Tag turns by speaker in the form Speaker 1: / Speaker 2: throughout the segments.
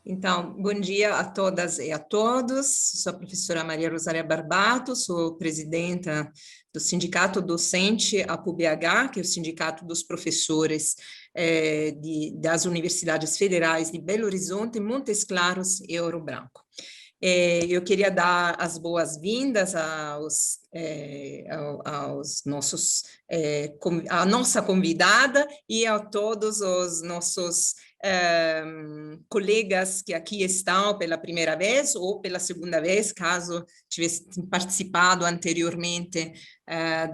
Speaker 1: Então, bom dia a todas e a todos. Sou a professora Maria Rosália Barbato, sou presidenta do Sindicato Docente APUBH, que é o Sindicato dos Professores das Universidades Federais de Belo Horizonte, Montes Claros e Ouro Branco. Eu queria dar as boas-vindas aos nossos, à nossa convidada e a todos os nossos colegas que aqui estão pela primeira vez ou pela segunda vez, caso tivessem participado anteriormente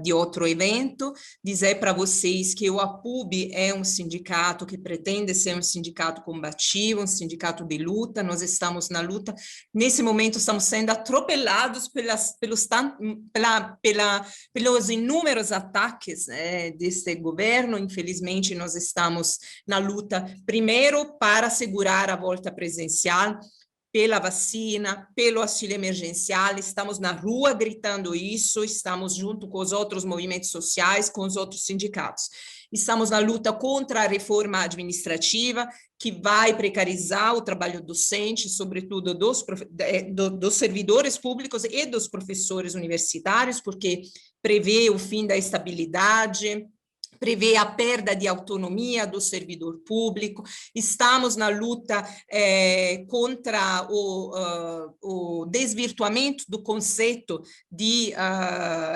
Speaker 1: de outro evento. Dizer para vocês que o APUB é um sindicato que pretende ser um sindicato combativo, um sindicato de luta. Nós estamos na luta. Nesse momento, estamos sendo atropelados pelos inúmeros ataques desse governo. Infelizmente, nós estamos na luta, primeiro, para assegurar a volta presencial, pela vacina, pelo auxílio emergencial. Estamos na rua gritando isso, estamos junto com os outros movimentos sociais, com os outros sindicatos. Estamos na luta contra a reforma administrativa, que vai precarizar o trabalho docente, sobretudo dos servidores públicos e dos professores universitários, porque prevê o fim da estabilidade, prevê a perda de autonomia do servidor público. Estamos na luta contra o desvirtuamento do conceito de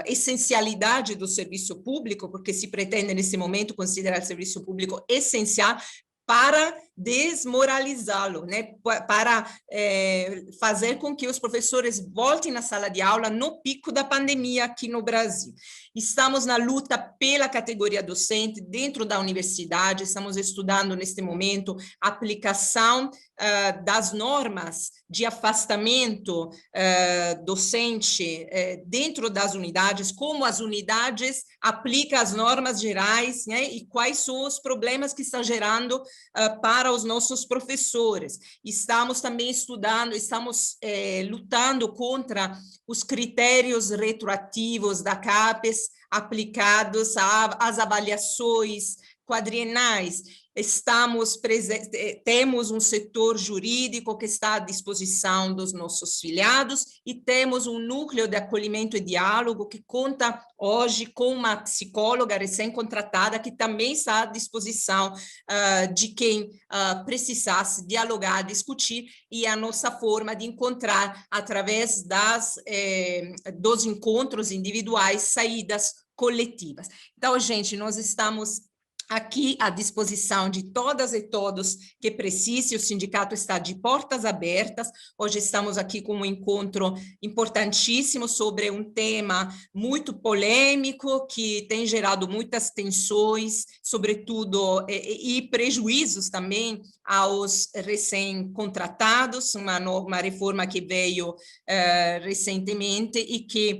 Speaker 1: essencialidade do serviço público, porque se pretende, nesse momento, considerar o serviço público essencial para desmoralizá-lo, né? Para fazer com que os professores voltem na sala de aula no pico da pandemia aqui no Brasil. Estamos na luta pela categoria docente dentro da universidade, estamos estudando neste momento a aplicação das normas de afastamento docente dentro das unidades, como as unidades aplicam as normas gerais, né, e quais são os problemas que estão gerando para os nossos professores. Estamos também estudando, estamos lutando contra os critérios retroativos da CAPES aplicados às avaliações quadrienais. Temos um setor jurídico que está à disposição dos nossos filiados e temos um núcleo de acolhimento e diálogo que conta hoje com uma psicóloga recém-contratada que também está à disposição de quem precisasse dialogar, discutir, e a nossa forma de encontrar, através dos encontros individuais, saídas coletivas. Então, gente, nós estamos aqui à disposição de todas e todos que precisem. O sindicato está de portas abertas. Hoje estamos aqui com um encontro importantíssimo sobre um tema muito polêmico, que tem gerado muitas tensões, sobretudo, e prejuízos também aos recém-contratados, uma reforma que veio recentemente e que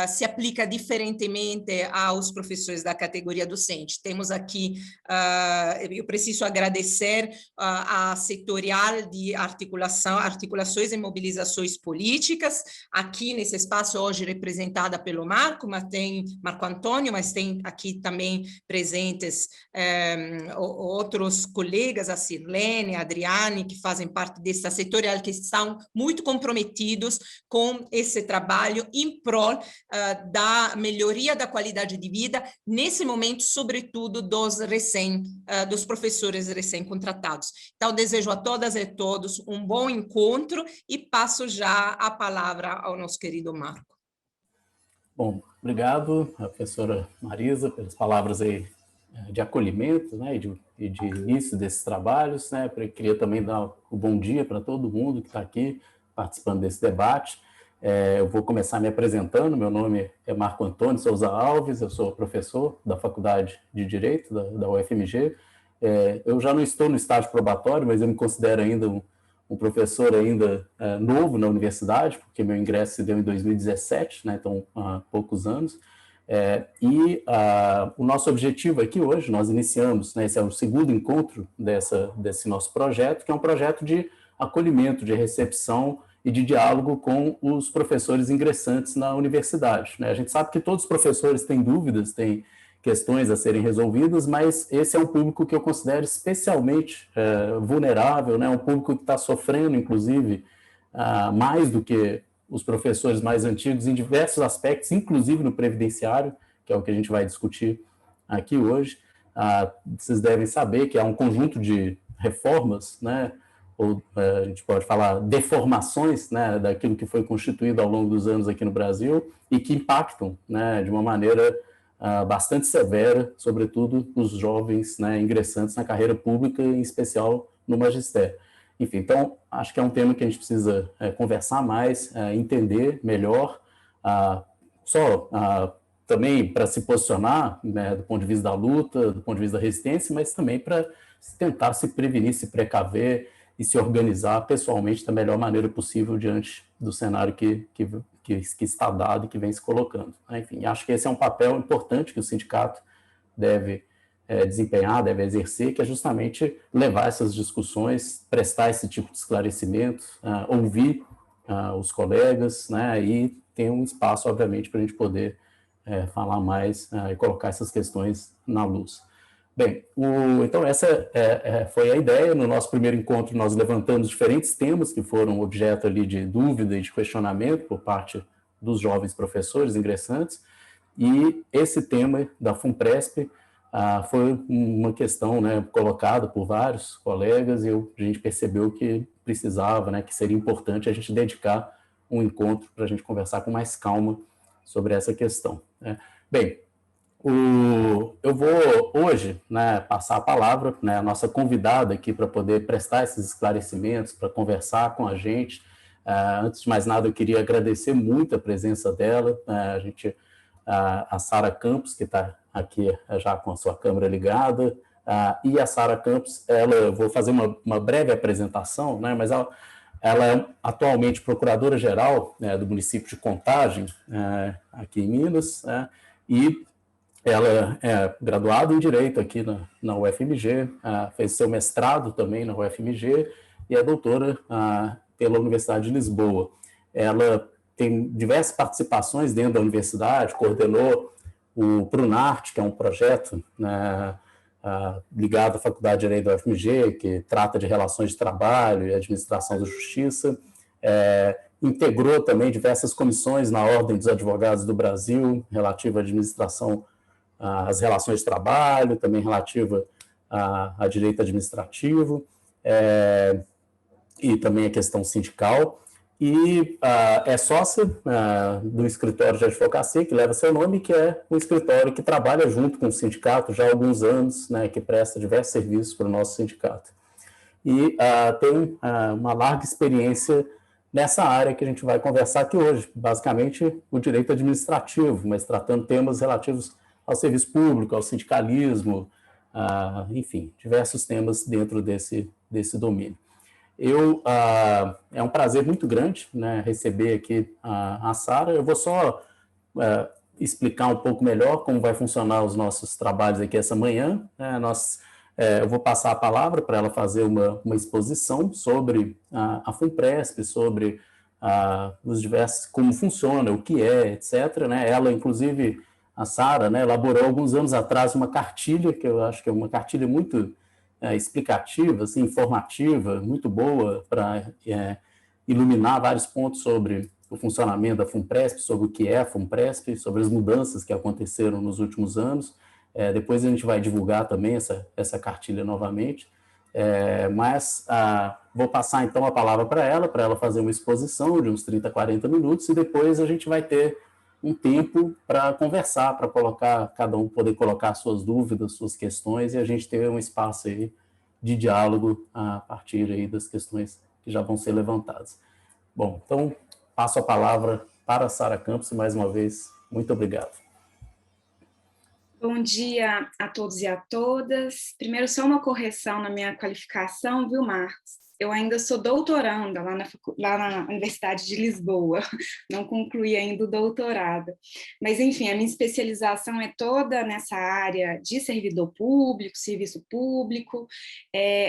Speaker 1: se aplica diferentemente aos professores da categoria docente. Temos aqui eu preciso agradecer a setorial de articulações e mobilizações políticas, aqui nesse espaço hoje representada pelo Marco Antônio, mas tem aqui também presentes outros colegas, a Sirlene, a Adriane, que fazem parte dessa setorial, que estão muito comprometidos com esse trabalho em prol da melhoria da qualidade de vida, nesse momento, sobretudo, dos professores recém-contratados. Então, desejo a todas e todos um bom encontro e passo já a palavra ao nosso querido Marco.
Speaker 2: Bom, obrigado, professora Marisa, pelas palavras aí de acolhimento, né, e de início desses trabalhos, né. Eu queria também dar o bom dia para todo mundo que está aqui participando desse debate. Eu vou começar me apresentando. Meu nome é Marco Antônio Souza Alves, eu sou professor da Faculdade de Direito da UFMG. Eu já não estou no estágio probatório, mas eu me considero ainda um professor ainda novo na universidade, porque meu ingresso se deu em 2017, né, então há poucos anos. O nosso objetivo aqui hoje, nós iniciamos, né, esse é o segundo encontro desse nosso projeto, que é um projeto de acolhimento, de recepção e de diálogo com os professores ingressantes na universidade, né? A gente sabe que todos os professores têm dúvidas, têm questões a serem resolvidas, mas esse é um público que eu considero especialmente vulnerável, né? Um público que está sofrendo, inclusive, mais do que os professores mais antigos em diversos aspectos, inclusive no previdenciário, que é o que a gente vai discutir aqui hoje. Vocês devem saber que há um conjunto de reformas, né? Ou a gente pode falar deformações, né, daquilo que foi constituído ao longo dos anos aqui no Brasil e que impactam, né, de uma maneira bastante severa, sobretudo os jovens, né, ingressantes na carreira pública, em especial no magistério. Enfim, então, acho que é um tema que a gente precisa conversar mais, entender melhor, também para se posicionar, né, do ponto de vista da luta, do ponto de vista da resistência, mas também para tentar se prevenir, se precaver e se organizar pessoalmente da melhor maneira possível diante do cenário que está dado e que vem se colocando. Enfim, acho que esse é um papel importante que o sindicato deve desempenhar, deve exercer, que é justamente levar essas discussões, prestar esse tipo de esclarecimento, ouvir os colegas, né, e ter um espaço, obviamente, para a gente poder falar mais e colocar essas questões na luz. Bem, então essa foi a ideia. No nosso primeiro encontro, nós levantamos diferentes temas que foram objeto ali de dúvida e de questionamento por parte dos jovens professores ingressantes, e esse tema da FUNPRESP foi uma questão, né, colocada por vários colegas, e a gente percebeu que precisava, né, que seria importante a gente dedicar um encontro para a gente conversar com mais calma sobre essa questão, né? Bem, eu vou hoje, né, passar a palavra, né, a nossa convidada aqui para poder prestar esses esclarecimentos, para conversar com a gente. Antes de mais nada, eu queria agradecer muito a presença dela, a Sara Campos, que está aqui já com a sua câmera ligada, e a Sara Campos, eu vou fazer uma breve apresentação, né, mas ela é atualmente procuradora-geral, né, do município de Contagem, aqui em Minas, e ela é graduada em Direito aqui na UFMG, fez seu mestrado também na UFMG e é doutora pela Universidade de Lisboa. Ela tem diversas participações dentro da universidade, coordenou o PRUNARTE, que é um projeto, né, ligado à Faculdade de Direito da UFMG, que trata de relações de trabalho e administração da justiça. Integrou também diversas comissões na Ordem dos Advogados do Brasil, relativa à administração, às relações de trabalho, também relativa a direito administrativo, e também a questão sindical, e é sócia do escritório de advocacia que leva seu nome, que é um escritório que trabalha junto com o sindicato já há alguns anos, né, que presta diversos serviços para o nosso sindicato. E tem uma larga experiência nessa área que a gente vai conversar aqui hoje, basicamente o direito administrativo, mas tratando temas relativos ao serviço público, ao sindicalismo, enfim, diversos temas dentro desse domínio. É um prazer muito grande, né, receber aqui a Sara. Eu vou só explicar um pouco melhor como vai funcionar os nossos trabalhos aqui essa manhã, né? Eu vou passar a palavra para ela fazer uma exposição sobre a FUNPRESP, sobre os diversos, como funciona, o que é, etc., né? Ela, inclusive, a Sara, né, elaborou alguns anos atrás uma cartilha, que eu acho que é uma cartilha muito explicativa, assim, informativa, muito boa para iluminar vários pontos sobre o funcionamento da FUNPRESP, sobre o que é a FUNPRESP, sobre as mudanças que aconteceram nos últimos anos. Depois a gente vai divulgar também essa cartilha novamente, mas vou passar então a palavra para ela fazer uma exposição de uns 30, 40 minutos, e depois a gente vai ter um tempo para conversar, para colocar, cada um poder colocar suas dúvidas, suas questões, e a gente ter um espaço aí de diálogo a partir aí das questões que já vão ser levantadas. Bom, então passo a palavra para a Sara Campos, e mais uma vez, muito obrigado.
Speaker 3: Bom dia a todos e a todas. Primeiro, só uma correção na minha qualificação, viu, Marcos? Eu ainda sou doutoranda lá na Universidade de Lisboa, não concluí ainda o doutorado. Mas, enfim, a minha especialização é toda nessa área de servidor público, serviço público.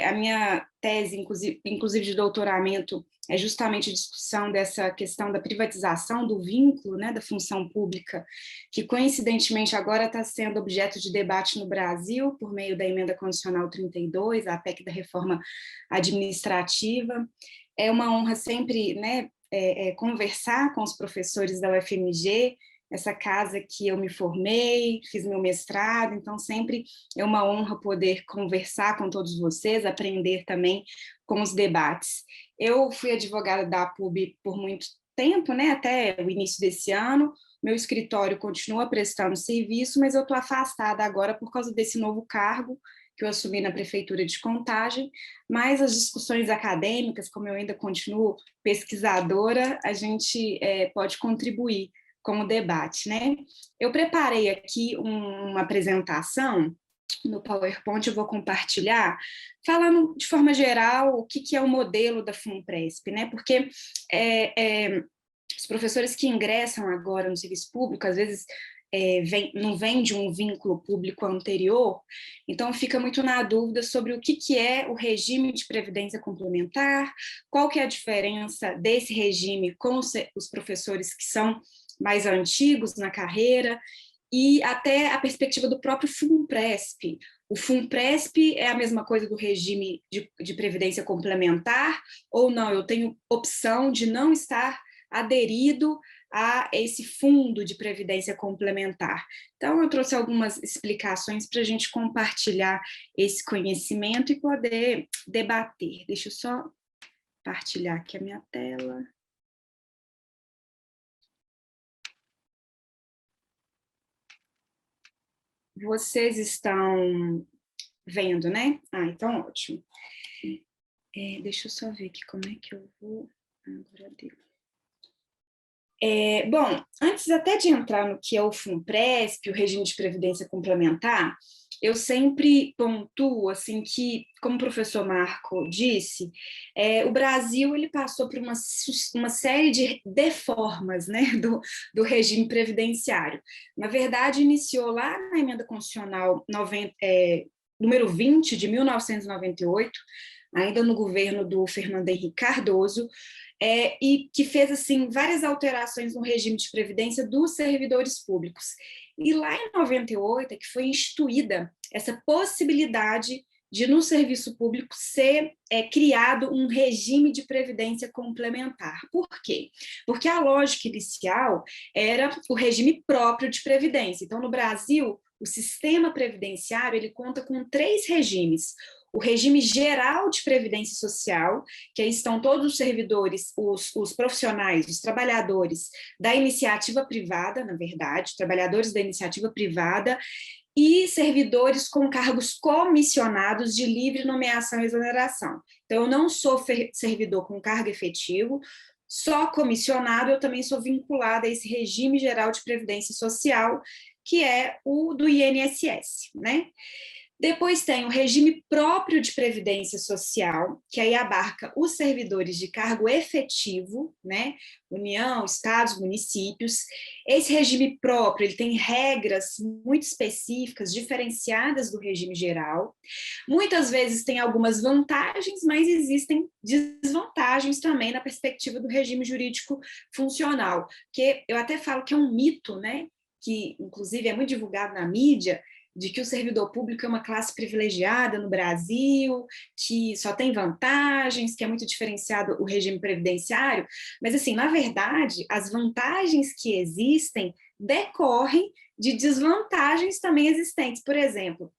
Speaker 3: A minha tese, inclusive de doutoramento, é justamente a discussão dessa questão da privatização do vínculo, né, da função pública, que coincidentemente agora está sendo objeto de debate no Brasil por meio da Emenda Constitucional 32, a PEC da Reforma Administrativa. É uma honra sempre, né, conversar com os professores da UFMG, essa casa que eu me formei, fiz meu mestrado, então sempre é uma honra poder conversar com todos vocês, aprender também com os debates. Eu fui advogada da PUB por muito tempo, né, até o início desse ano. Meu escritório continua prestando serviço, mas eu estou afastada agora por causa desse novo cargo que eu assumi na Prefeitura de Contagem, mas as discussões acadêmicas, como eu ainda continuo pesquisadora, a gente pode contribuir com o debate, né? Eu preparei aqui uma apresentação no PowerPoint, eu vou compartilhar, falando de forma geral o que é o modelo da FUNPRESP, né? Porque os professores que ingressam agora no serviço público, às vezes não vem de um vínculo público anterior, então fica muito na dúvida sobre o que é o regime de previdência complementar, qual que é a diferença desse regime com os professores que são mais antigos na carreira, e até a perspectiva do próprio FUNPRESP. O FUNPRESP é a mesma coisa do regime de previdência complementar, ou não, eu tenho opção de não estar aderido a esse fundo de previdência complementar. Então, eu trouxe algumas explicações para a gente compartilhar esse conhecimento e poder debater. Deixa eu só partilhar aqui a minha tela. Vocês estão vendo, né? Então ótimo. Deixa eu só ver aqui como é que eu vou... Agora deu. Bom, antes até de entrar no que é o FUNPRESP, o regime de previdência complementar, eu sempre pontuo assim, que, como o professor Marco disse, o Brasil ele passou por uma série de deformas, né, do regime previdenciário. Na verdade, iniciou lá na Emenda Constitucional número 20, de 1998, ainda no governo do Fernando Henrique Cardoso, e que fez assim, várias alterações no regime de previdência dos servidores públicos. E lá em 98 é que foi instituída essa possibilidade de, no serviço público, ser criado um regime de previdência complementar. Por quê? Porque a lógica inicial era o regime próprio de previdência. Então, no Brasil, o sistema previdenciário ele conta com 3 regimes. O regime geral de previdência social, que aí estão todos os servidores, os profissionais, os trabalhadores da iniciativa privada, na verdade, trabalhadores da iniciativa privada, e servidores com cargos comissionados de livre nomeação e exoneração. Então, eu não sou servidor com cargo efetivo, só comissionado, eu também sou vinculada a esse regime geral de previdência social, que é o do INSS, né? Depois tem o regime próprio de previdência social, que aí abarca os servidores de cargo efetivo, né? União, estados, municípios. Esse regime próprio, ele tem regras muito específicas, diferenciadas do regime geral. Muitas vezes tem algumas vantagens, mas existem desvantagens também na perspectiva do regime jurídico funcional, que eu até falo que é um mito, né? Que inclusive é muito divulgado na mídia, de que o servidor público é uma classe privilegiada no Brasil, que só tem vantagens, que é muito diferenciado o regime previdenciário, mas, assim, na verdade, as vantagens que existem decorrem de desvantagens também existentes. Por exemplo,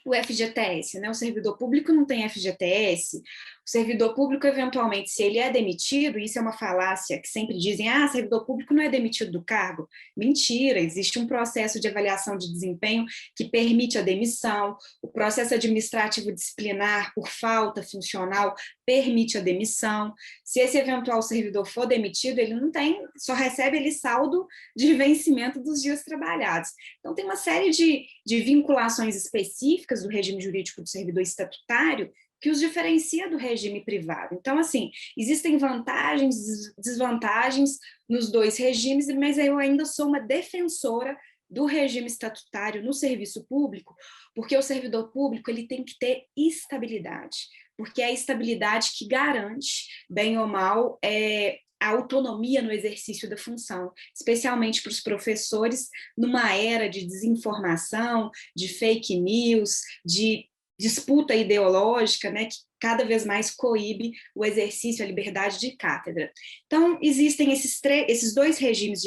Speaker 3: o FGTS, né? O servidor público não tem FGTS, o servidor público, eventualmente, se ele é demitido, isso é uma falácia que sempre dizem, servidor público não é demitido do cargo. Mentira, existe um processo de avaliação de desempenho que permite a demissão, o processo administrativo disciplinar por falta funcional permite a demissão. Se esse eventual servidor for demitido, ele não tem, só recebe ele saldo de vencimento dos dias trabalhados. Então, tem uma série de vinculações específicas do regime jurídico do servidor estatutário que os diferencia do regime privado. Então, assim, existem vantagens, desvantagens nos 2 regimes, mas eu ainda sou uma defensora do regime estatutário no serviço público, porque o servidor público ele tem que ter estabilidade. porque é a estabilidade que garante, bem ou mal, a autonomia no exercício da função, especialmente para os professores, numa era de desinformação, de fake news, de disputa ideológica, né, que cada vez mais coíbe o exercício, a liberdade de cátedra. Então, existem esses dois regimes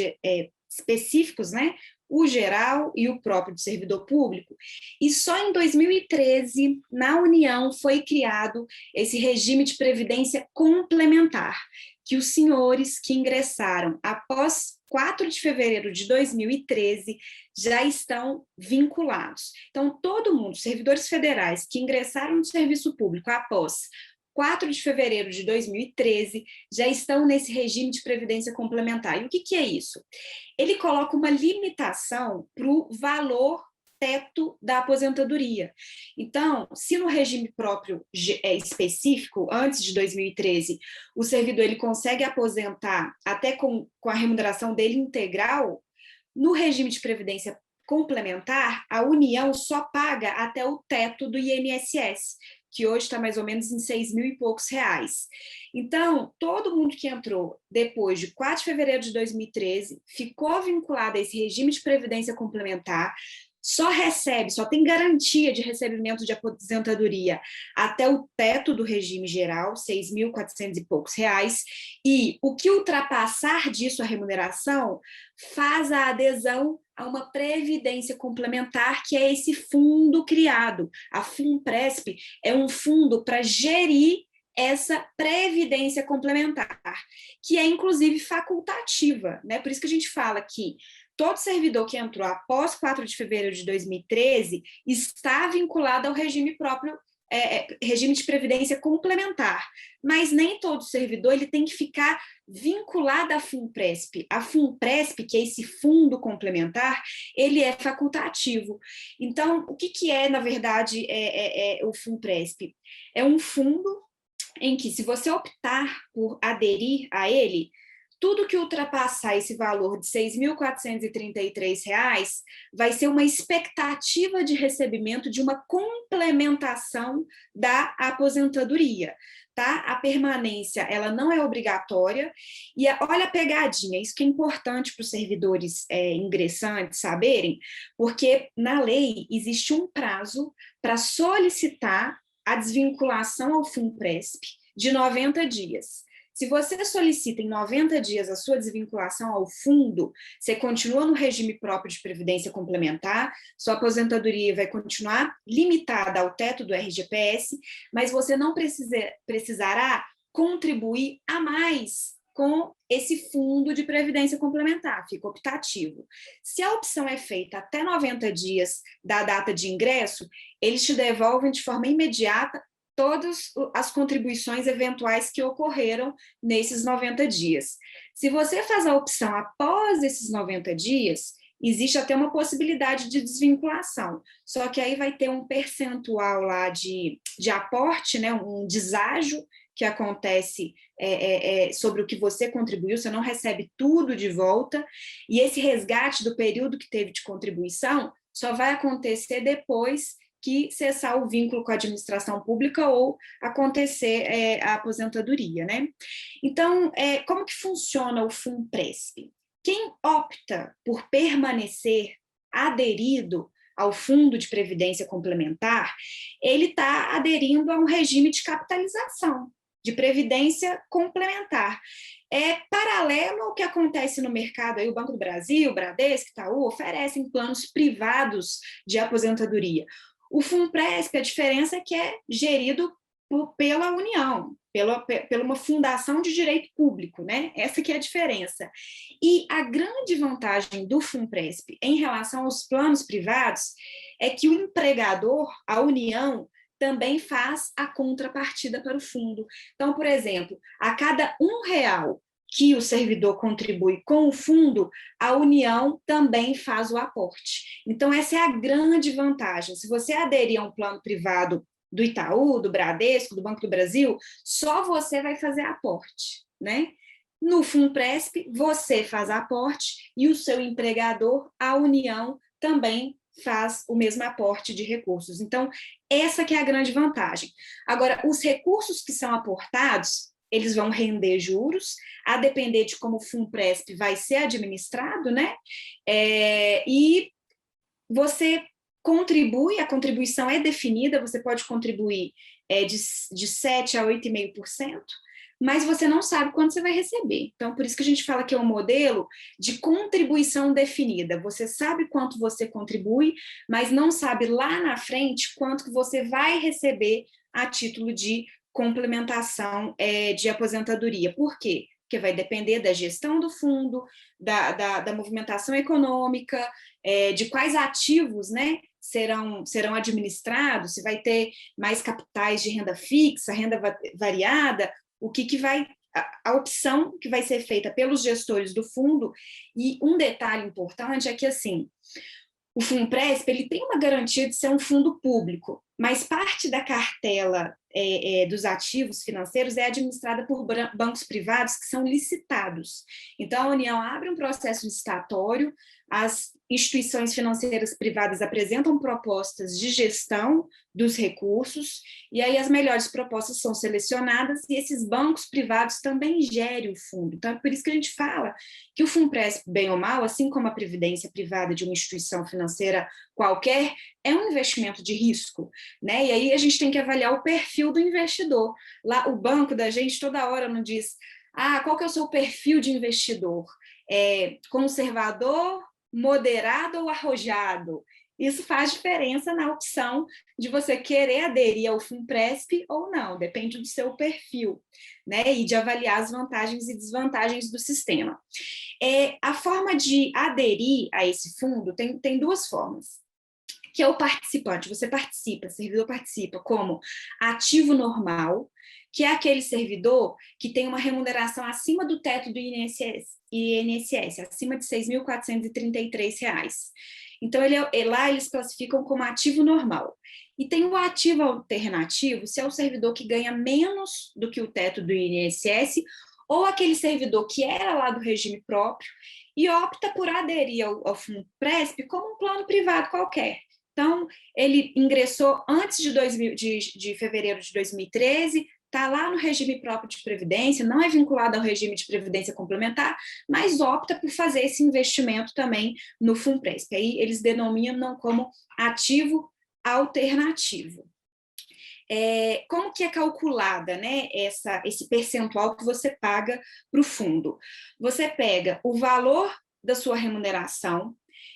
Speaker 3: específicos, né, o geral e o próprio do servidor público, e só em 2013, na União, foi criado esse regime de previdência complementar, que os senhores que ingressaram após 4 de fevereiro de 2013 já estão vinculados. Então, todo mundo, servidores federais que ingressaram no serviço público após 4 de fevereiro de 2013, já estão nesse regime de previdência complementar. E o que é isso? Ele coloca uma limitação para o valor teto da aposentadoria. Então, se no regime próprio específico, antes de 2013, o servidor ele consegue aposentar até com a remuneração dele integral, no regime de previdência complementar, a União só paga até o teto do INSS, que hoje está mais ou menos em R$6.000 e poucos. Então, todo mundo que entrou depois de 4 de fevereiro de 2013 ficou vinculado a esse regime de previdência complementar, só tem garantia de recebimento de aposentadoria até o teto do regime geral, R$6.400 e poucos, e o que ultrapassar disso a remuneração faz a adesão a uma previdência complementar, que é esse fundo criado. A FUNPRESP é um fundo para gerir essa previdência complementar, que é inclusive facultativa, né? Por isso que a gente fala que todo servidor que entrou após 4 de fevereiro de 2013 está vinculado ao regime próprio, regime de previdência complementar, mas nem todo servidor ele tem que ficar vinculado à FUNPRESP. A FUNPRESP, que é esse fundo complementar, ele é facultativo. Então, o que é, na verdade, o FUNPRESP? É um fundo em que, se você optar por aderir a ele, tudo que ultrapassar esse valor de R$6.433 vai ser uma expectativa de recebimento de uma complementação da aposentadoria, tá? A permanência, ela não é obrigatória, e olha a pegadinha, isso que é importante para os servidores ingressantes saberem, porque na lei existe um prazo para solicitar a desvinculação ao FUNPRESP de 90 dias. Se você solicita em 90 dias a sua desvinculação ao fundo, você continua no regime próprio de previdência complementar, sua aposentadoria vai continuar limitada ao teto do RGPS, mas você não precisará contribuir a mais com esse fundo de previdência complementar, fica optativo. Se a opção é feita até 90 dias da data de ingresso, eles te devolvem de forma imediata todas as contribuições eventuais que ocorreram nesses 90 dias. Se você faz a opção após esses 90 dias, existe até uma possibilidade de desvinculação, só que aí vai ter um percentual lá de aporte, né, um deságio que acontece sobre o que você contribuiu, você não recebe tudo de volta, e esse resgate do período que teve de contribuição só vai acontecer depois que cessar o vínculo com a administração pública ou acontecer a aposentadoria, né? Então, como que funciona o FUNPRESP? Quem opta por permanecer aderido ao Fundo de Previdência Complementar, ele está aderindo a um regime de capitalização, de previdência complementar. É paralelo ao que acontece no mercado, aí o Banco do Brasil, o Bradesco, Itaú, oferecem planos privados de aposentadoria. O FUNPRESP, a diferença é que é gerido pela União, pela uma fundação de direito público, né? Essa que é a diferença. E a grande vantagem do FUNPRESP em relação aos planos privados é que o empregador, a União, também faz a contrapartida para o fundo. Então, por exemplo, a cada R$1 que o servidor contribui com o fundo, a União também faz o aporte. Então, essa é a grande vantagem. Se você aderir a um plano privado do Itaú, do Bradesco, do Banco do Brasil, só você vai fazer aporte, né? No FUNPRESP, você faz aporte e o seu empregador, a União, também faz o mesmo aporte de recursos. Então, essa que é a grande vantagem. Agora, os recursos que são aportados, eles vão render juros, a depender de como o Funpresp vai ser administrado, né? E você contribui, a contribuição é definida, você pode contribuir de 7% a 8,5%, mas você não sabe quanto você vai receber. Então, por isso que a gente fala que é um modelo de contribuição definida. Você sabe quanto você contribui, mas não sabe lá na frente quanto que você vai receber a título de complementação de aposentadoria. Por quê? Porque vai depender da gestão do fundo, da movimentação econômica, de quais ativos, né, serão administrados, se vai ter mais capitais de renda fixa, renda variada, o que vai, a opção que vai ser feita pelos gestores do fundo. E um detalhe importante é que, assim, o Funpresp, ele tem uma garantia de ser um fundo público, mas parte da cartela dos ativos financeiros é administrada por bancos privados que são licitados. Então, a União abre um processo licitatório, as instituições financeiras privadas apresentam propostas de gestão dos recursos, e aí as melhores propostas são selecionadas, e esses bancos privados também gerem o fundo. Então, é por isso que a gente fala que o Funpresp, bem ou mal, assim como a previdência privada de uma instituição financeira qualquer, é um investimento de risco, né? E aí a gente tem que avaliar o perfil do investidor. Lá, o banco da gente toda hora não diz, qual que é o seu perfil de investidor? Conservador, moderado ou arrojado? Isso faz diferença na opção de você querer aderir ao Funpresp ou não, depende do seu perfil, né? E de avaliar as vantagens e desvantagens do sistema. A forma de aderir a esse fundo tem duas formas. Que é o participante, você participa, o servidor participa como ativo normal, que é aquele servidor que tem uma remuneração acima do teto do INSS, acima de R$ 6.433. Então, lá eles classificam como ativo normal. E tem o ativo alternativo, se é o servidor que ganha menos do que o teto do INSS, ou aquele servidor que era lá do regime próprio e opta por aderir ao Funpresp como um plano privado qualquer. Então, ele ingressou antes de fevereiro de 2013, está lá no regime próprio de previdência, não é vinculado ao regime de previdência complementar, mas opta por fazer esse investimento também no Funpresp. Aí eles denominam como ativo alternativo. Como que é calculada, né, esse percentual que você paga para o fundo? Você pega o valor da sua remuneração,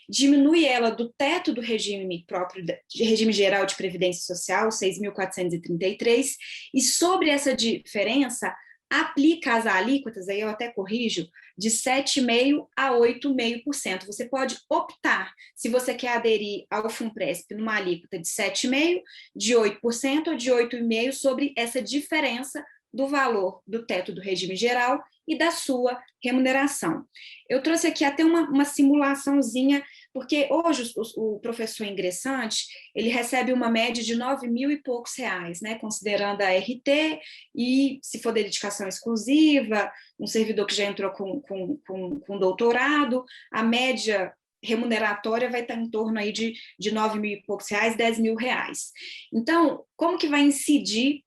Speaker 3: diminui ela do teto do regime próprio, de regime geral de previdência social, 6.433, e sobre essa diferença, aplica as alíquotas, aí eu até corrijo, de 7,5% a 8,5%. Você pode optar se você quer aderir ao Funpresp numa alíquota de 7,5%, de 8% ou de 8,5% sobre essa diferença do valor do teto do regime geral e da sua remuneração. Eu trouxe aqui até uma simulaçãozinha, porque hoje o professor ingressante, ele recebe uma média de 9.000 e poucos reais, né, considerando a RT, e se for dedicação exclusiva, um servidor que já entrou com doutorado, a média remuneratória vai estar em torno aí de 9.000 e poucos reais, 10.000 reais. Então, como que vai incidir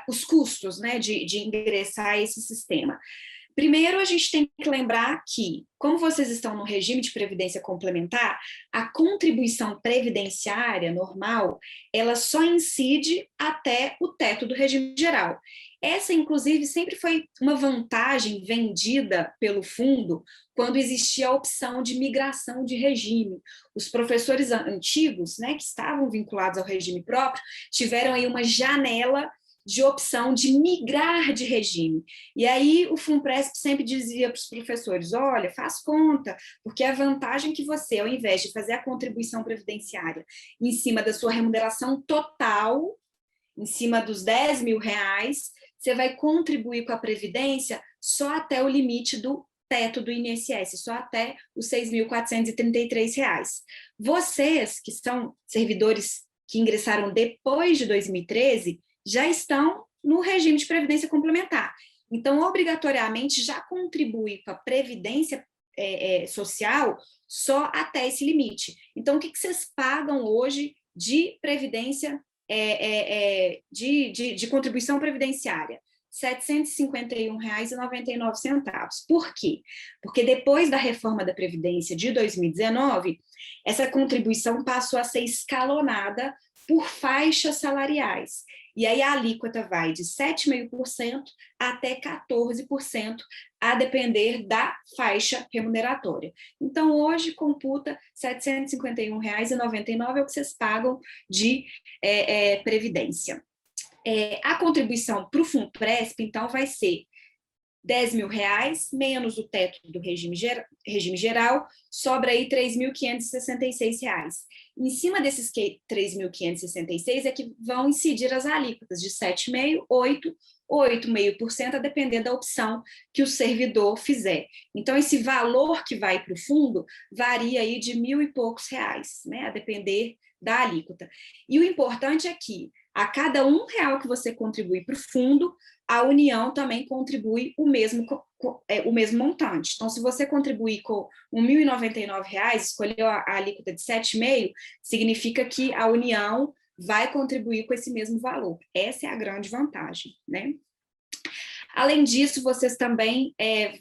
Speaker 3: os custos, né, de ingressar a esse sistema? Primeiro, a gente tem que lembrar que, como vocês estão no regime de previdência complementar, a contribuição previdenciária normal, ela só incide até o teto do regime geral. Essa, inclusive, sempre foi uma vantagem vendida pelo fundo quando existia a opção de migração de regime. Os professores antigos, né, que estavam vinculados ao regime próprio, tiveram aí uma janela de opção de migrar de regime. E aí o Funpresp sempre dizia para os professores, olha, faz conta, porque a vantagem que você, ao invés de fazer a contribuição previdenciária em cima da sua remuneração total, em cima dos 10.000 reais, você vai contribuir com a Previdência só até o limite do teto do INSS, só até os R$ 6.433. Vocês, que são servidores que ingressaram depois de 2013, já estão no regime de previdência complementar. Então, obrigatoriamente, já contribui com a previdência social só até esse limite. Então, o que vocês pagam hoje de previdência, de contribuição previdenciária? R$ 751,99. Por quê? Porque depois da reforma da Previdência de 2019, essa contribuição passou a ser escalonada por faixas salariais. E aí a alíquota vai de 7,5% até 14%, a depender da faixa remuneratória. Então, hoje, computa R$ 751,99 é o que vocês pagam de previdência. A contribuição para o Funpresp, então, vai ser R$ 10.000 menos o teto do regime geral, sobra aí R$ 3.566. Em cima desses R$ 3.566 é que vão incidir as alíquotas de 7,5%, 8%, 8,5%, a depender da opção que o servidor fizer. Então, esse valor que vai para o fundo varia aí de R$ 1.000 e poucos, né, a depender da alíquota. E o importante é que, a cada R$ 1 que você contribui para o fundo, a União também contribui o mesmo montante. Então, se você contribuir com R$ 1.099, escolheu a alíquota de 7,5%, significa que a União vai contribuir com esse mesmo valor. Essa é a grande vantagem, né? Além disso, vocês também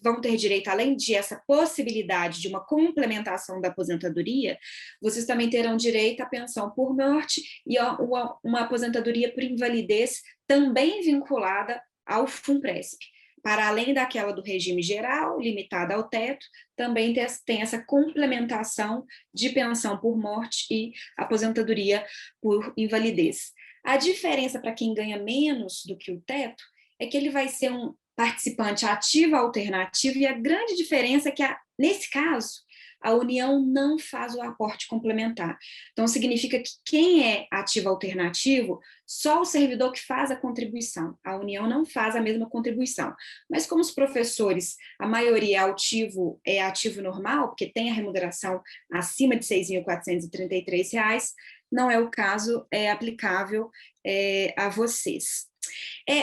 Speaker 3: vão ter direito, além de essa possibilidade de uma complementação da aposentadoria, vocês também terão direito à pensão por morte e a uma aposentadoria por invalidez também vinculada ao Funpresp. Para além daquela do regime geral, limitada ao teto, também tem essa complementação de pensão por morte e aposentadoria por invalidez. A diferença para quem ganha menos do que o teto é que ele vai ser um participante ativo alternativo, e a grande diferença é que, nesse caso, a União não faz o aporte complementar. Então, significa que quem é ativo alternativo, só o servidor que faz a contribuição. A União não faz a mesma contribuição. Mas como os professores, a maioria é ativo normal, porque tem a remuneração acima de R$ 6.433, não é o caso aplicável a vocês.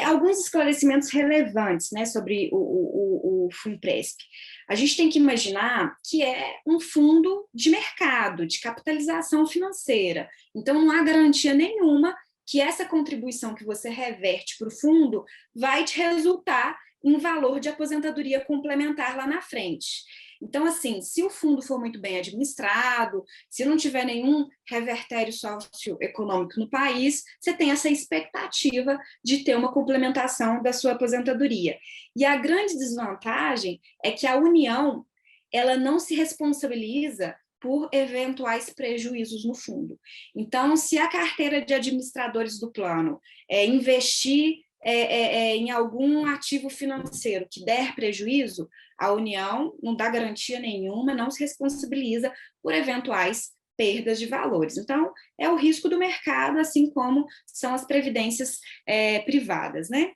Speaker 3: Alguns esclarecimentos relevantes, né, sobre o Funpresp. A gente tem que imaginar que é um fundo de mercado, de capitalização financeira. Então, não há garantia nenhuma que essa contribuição que você reverte para o fundo vai te resultar em valor de aposentadoria complementar lá na frente. Então, assim, se o fundo for muito bem administrado, se não tiver nenhum revertério socioeconômico no país, você tem essa expectativa de ter uma complementação da sua aposentadoria. E a grande desvantagem é que a União, ela não se responsabiliza por eventuais prejuízos no fundo. Então, se a carteira de administradores do plano investir em algum ativo financeiro que der prejuízo, a União não dá garantia nenhuma, não se responsabiliza por eventuais perdas de valores. Então, é o risco do mercado, assim como são as previdências privadas, né?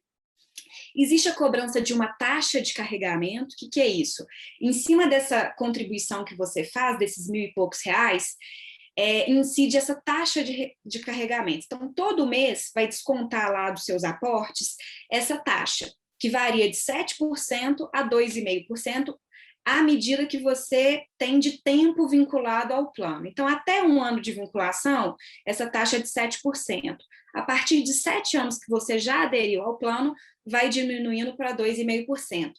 Speaker 3: Existe a cobrança de uma taxa de carregamento. O que é isso? Em cima dessa contribuição que você faz, desses R$ 1.000 e poucos, incide essa taxa de carregamento. Então, todo mês vai descontar lá dos seus aportes essa taxa, que varia de 7% a 2,5%, à medida que você tem de tempo vinculado ao plano. Então, até 1 ano de vinculação, essa taxa é de 7%. A partir de 7 anos que você já aderiu ao plano, vai diminuindo para 2,5%.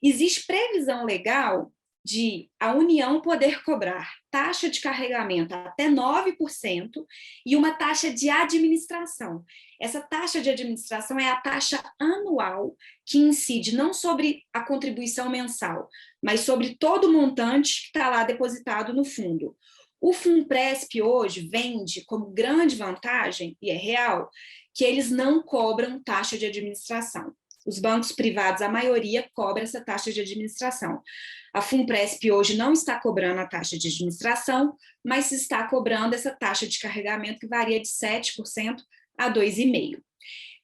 Speaker 3: Existe previsão legal de a União poder cobrar taxa de carregamento até 9% e uma taxa de administração. Essa taxa de administração é a taxa anual que incide não sobre a contribuição mensal, mas sobre todo o montante que está lá depositado no fundo. O Funpresp hoje vende como grande vantagem, e é real, que eles não cobram taxa de administração. Os bancos privados, a maioria, cobra essa taxa de administração. A Funpresp hoje não está cobrando a taxa de administração, mas está cobrando essa taxa de carregamento que varia de 7% a 2,5%.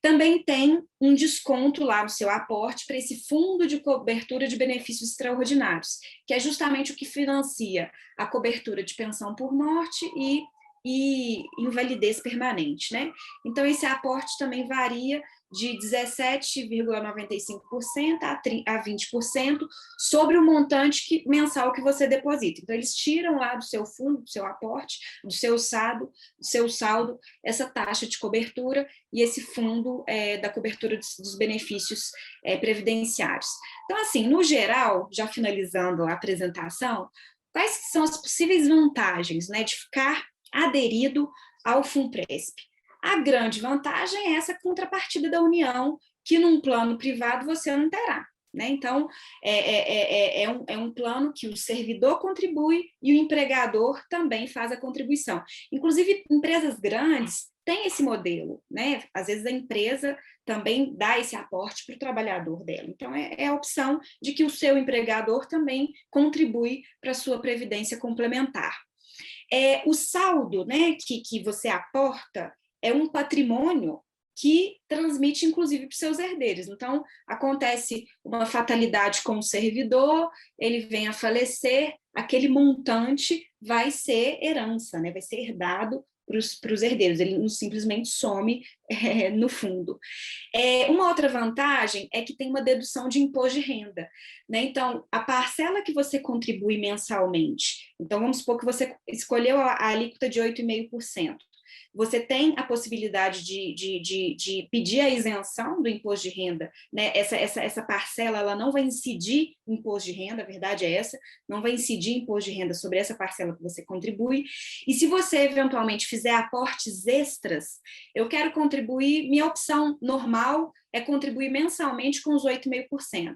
Speaker 3: Também tem um desconto lá no seu aporte para esse fundo de cobertura de benefícios extraordinários, que é justamente o que financia a cobertura de pensão por morte e invalidez permanente, né? Então, esse aporte também varia de 17,95% a 20% sobre o montante mensal que você deposita. Então, eles tiram lá do seu fundo, do seu aporte, do seu saldo, essa taxa de cobertura e esse fundo da cobertura dos benefícios previdenciários. Então, assim, no geral, já finalizando a apresentação, quais são as possíveis vantagens, né, de ficar aderido ao FUNPRESP? A grande vantagem é essa contrapartida da União, que num plano privado você não terá, né? Então, é um plano que o servidor contribui e o empregador também faz a contribuição. Inclusive, empresas grandes têm esse modelo, né? Às vezes a empresa também dá esse aporte para o trabalhador dela. Então, é a opção de que o seu empregador também contribui para a sua previdência complementar. O saldo, né, que você aporta é um patrimônio que transmite, inclusive, para os seus herdeiros. Então, acontece uma fatalidade com o servidor, ele vem a falecer, aquele montante vai ser herança, né? Vai ser herdado para os herdeiros, ele não simplesmente some no fundo. Uma outra vantagem é que tem uma dedução de imposto de renda, né? Então, a parcela que você contribui mensalmente, então vamos supor que você escolheu a alíquota de 8,5%, você tem a possibilidade de pedir a isenção do imposto de renda, né? Essa parcela ela não vai incidir imposto de renda, a verdade é essa, não vai incidir imposto de renda sobre essa parcela que você contribui, e se você eventualmente fizer aportes extras, eu quero contribuir, minha opção normal é contribuir mensalmente com os 8,5%.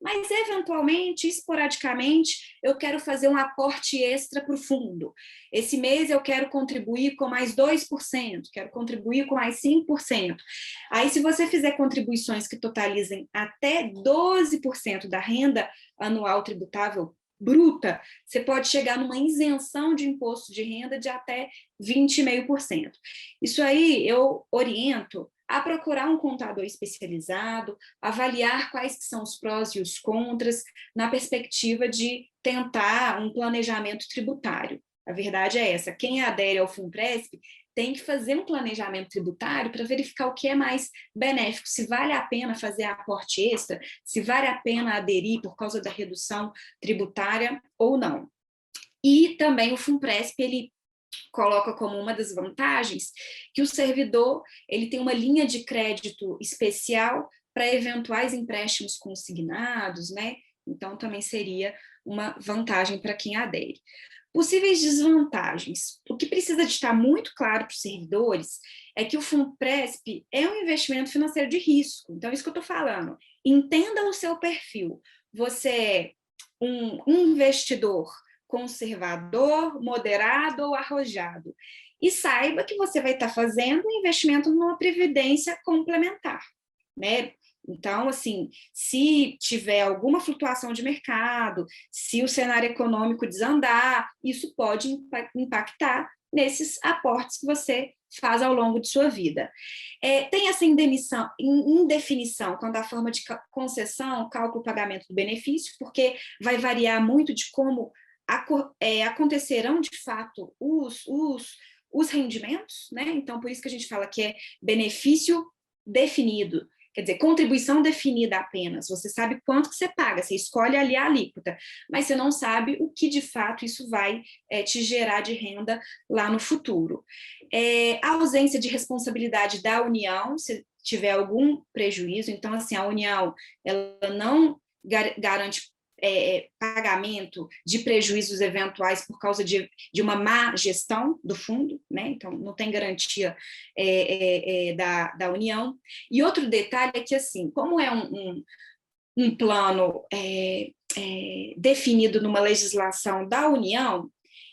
Speaker 3: Mas, eventualmente, esporadicamente, eu quero fazer um aporte extra para o fundo. Esse mês eu quero contribuir com mais 2%, quero contribuir com mais 5%. Aí, se você fizer contribuições que totalizem até 12% da renda anual tributável bruta, você pode chegar numa isenção de imposto de renda de até 20,5%. Isso aí eu oriento a procurar um contador especializado, avaliar quais que são os prós e os contras, na perspectiva de tentar um planejamento tributário. A verdade é essa, quem adere ao FUNPRESP tem que fazer um planejamento tributário para verificar o que é mais benéfico, se vale a pena fazer aporte extra, se vale a pena aderir por causa da redução tributária ou não. E também o FUNPRESP, ele coloca como uma das vantagens que o servidor ele tem uma linha de crédito especial para eventuais empréstimos consignados, né? Então, também seria uma vantagem para quem adere. Possíveis desvantagens. O que precisa de estar muito claro para os servidores é que o FUNPRESP é um investimento financeiro de risco. Então, isso que eu estou falando. Entenda o seu perfil. Você é um investidor conservador, moderado ou arrojado. E saiba que você vai estar fazendo um investimento numa previdência complementar, né? Então, assim, se tiver alguma flutuação de mercado, se o cenário econômico desandar, isso pode impactar nesses aportes que você faz ao longo de sua vida. Tem essa indefinição quanto à forma de concessão, cálculo, pagamento do benefício, porque vai variar muito de como acontecerão de fato os rendimentos, né? Então, por isso que a gente fala que é benefício definido, quer dizer, contribuição definida apenas. Você sabe quanto que você paga, você escolhe ali a alíquota, mas você não sabe o que de fato isso vai te gerar de renda lá no futuro. A ausência de responsabilidade da União, se tiver algum prejuízo, então, assim, a União ela não garante pagamento de prejuízos eventuais por causa de uma má gestão do fundo, né? Então, não tem garantia da União. E outro detalhe é que, assim, como é um plano definido numa legislação da União,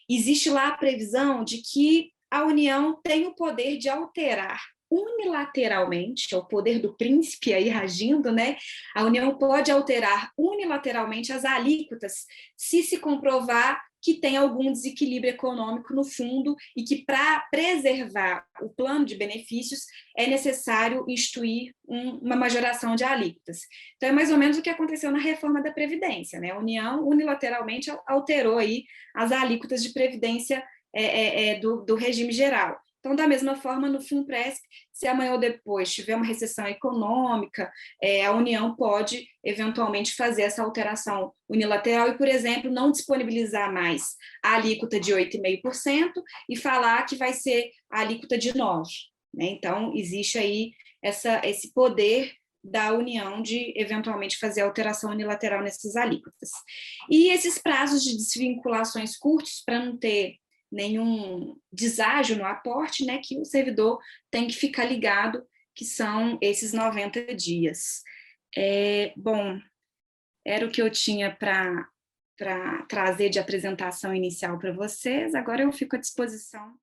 Speaker 3: existe lá a previsão de que a União tem o poder de alterar unilateralmente, é o poder do príncipe aí agindo, né? A União pode alterar unilateralmente as alíquotas se comprovar que tem algum desequilíbrio econômico no fundo e que, para preservar o plano de benefícios, é necessário instituir uma majoração de alíquotas. Então, é mais ou menos o que aconteceu na reforma da Previdência, né? A União unilateralmente alterou aí as alíquotas de previdência do regime geral. Então, da mesma forma, no FUNPRESP, se amanhã ou depois tiver uma recessão econômica, a União pode, eventualmente, fazer essa alteração unilateral e, por exemplo, não disponibilizar mais a alíquota de 8,5% e falar que vai ser a alíquota de 9%. Né? Então, existe aí esse poder da União de, eventualmente, fazer alteração unilateral nessas alíquotas. E esses prazos de desvinculações curtos, para não ter nenhum deságio no aporte, né, que o servidor tem que ficar ligado, que são esses 90 dias. Bom, era o que eu tinha para trazer de apresentação inicial para vocês, agora eu fico à disposição